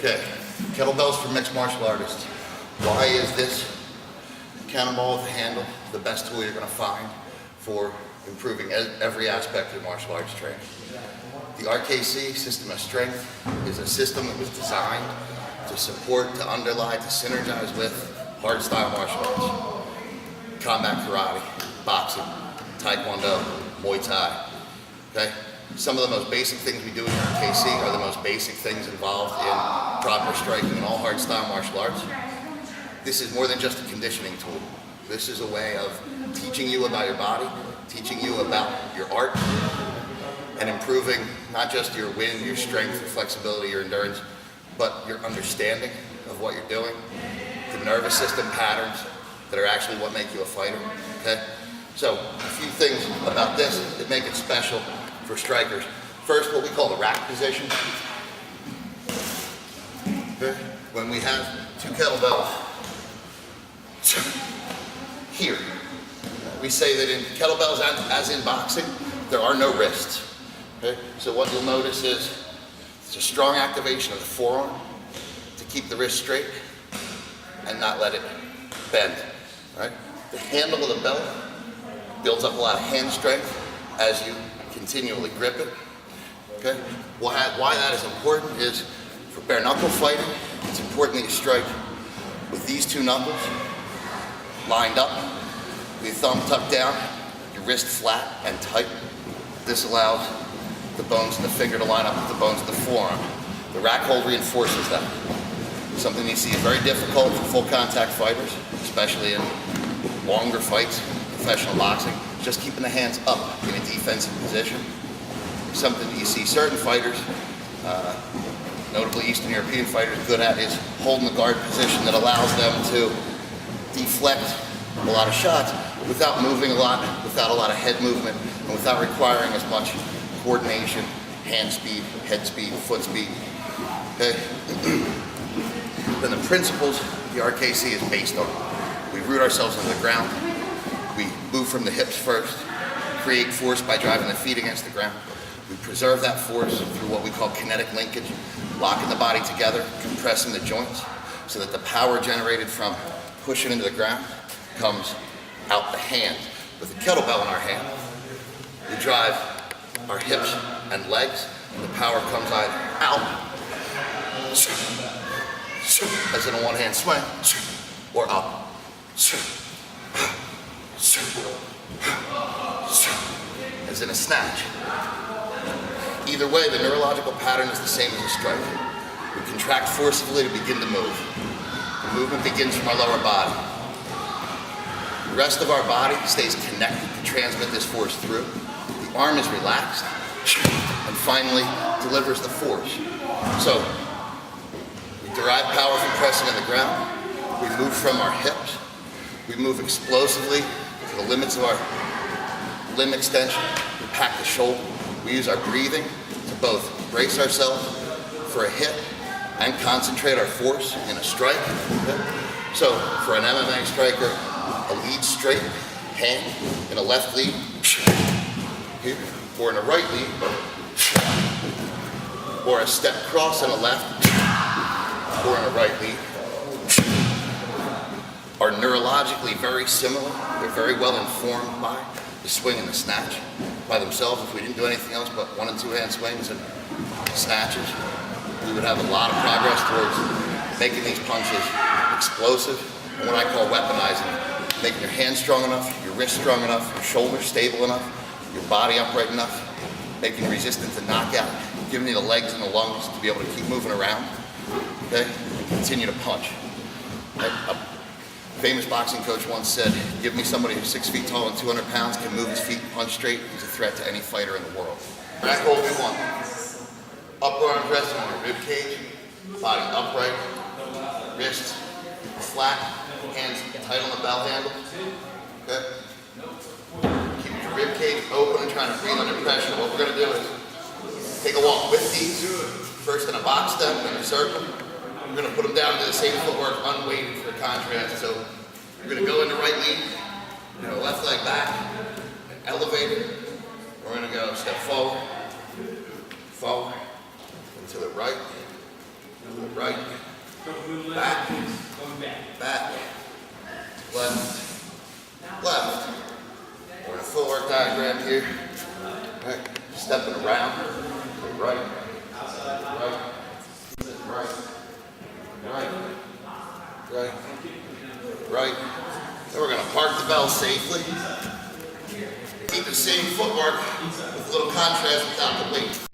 Okay, kettlebells for mixed martial artists. Why is this cannonball with a handle the best tool you're going to find for improving every aspect of your martial arts training? The RKC system of strength is a system that was designed to support, to underlie, to synergize with hard-style martial arts. Combat karate, boxing, taekwondo, Muay Thai. Okay? Some of the most basic things we do in RKC are the most basic things involved in proper striking in all hard-style martial arts. This is more than just a conditioning tool. This is a way of teaching you about your body, teaching you about your art, and improving not just your wind, your strength, your flexibility, your endurance, but your understanding of what you're doing, the nervous system patterns that are actually what make you a fighter. Okay? So a few things about this that make it special for strikers. First, what we call the rack position. Okay? When we have two kettlebells here, we say that in kettlebells, as in boxing, there are no wrists. Okay? So what you'll notice is it's a strong activation of the forearm to keep the wrist straight and not let it bend. Right? The handle of the belt builds up a lot of hand strength as you continually grip it. Okay? Why that is important is for bare knuckle fighting, it's important that you strike with these two knuckles lined up, with your thumb tucked down, your wrist flat and tight. This allows the bones of the finger to line up with the bones of the forearm. The rack hold reinforces that. Something you see is very difficult for full contact fighters, especially in longer fights, professional boxing. Just keeping the hands up in a defensive position. Something that you see certain fighters, notably Eastern European fighters, good at is holding the guard position that allows them to deflect a lot of shots without moving a lot, without a lot of head movement, and without requiring as much coordination, hand speed, head speed, foot speed. Okay? Then the principles the RKC is based on. We root ourselves into the ground. We move from the hips first, create force by driving the feet against the ground. We preserve that force through what we call kinetic linkage, locking the body together, compressing the joints, so that the power generated from pushing into the ground comes out the hand. With a kettlebell in our hand, we drive our hips and legs, and the power comes either out, as in a one-hand swing, or up, as in a snatch. Either way, the neurological pattern is the same as a strike. We contract forcibly to begin to move. The movement begins from our lower body. The rest of our body stays connected to transmit this force through. The arm is relaxed and finally delivers the force. So, we derive power from pressing on the ground. We move from our hips. We move explosively to the limits of our limb extension. We pack the shoulder. We use our breathing to both brace ourselves for a hit and concentrate our force in a strike. So for an MMA striker, a lead straight hand in a left lead, here, or in a right lead, or a step cross in a left, or in a right lead, are neurologically very similar. They're very well informed by the swing and the snatch by themselves. If we didn't do anything else but one and two hand swings and snatches, we would have a lot of progress towards making these punches explosive and what I call weaponizing. Making your hands strong enough, your wrists strong enough, your shoulders stable enough, your body upright enough, making you resistant to knockout, giving you the legs and the lungs to be able to keep moving around, okay, and continue to punch. A famous boxing coach once said, give me somebody who's 6 feet tall and 200 pounds, can move his feet, punch straight, he's a threat to any fighter in the world. Rack hold, we want upper arm resting on your rib cage, body upright, wrists flat, hands tight on the bell handle. Okay? Keep your rib cage open and trying to breathe under pressure. What we're going to do is take a walk with these, first in a box step, then a circle. We're going to put them down to the same footwork, unweighted for contrast. So we're going to go into right lead, left leg back, elevated. We're going to go step forward, and to the right, right, back, back, left, left. We're in a footwork diagram here. Right, stepping around, right, right, right, right, right, right. Then we're going to park the bell safely. Keep the same footwork with a little contrast without the weight.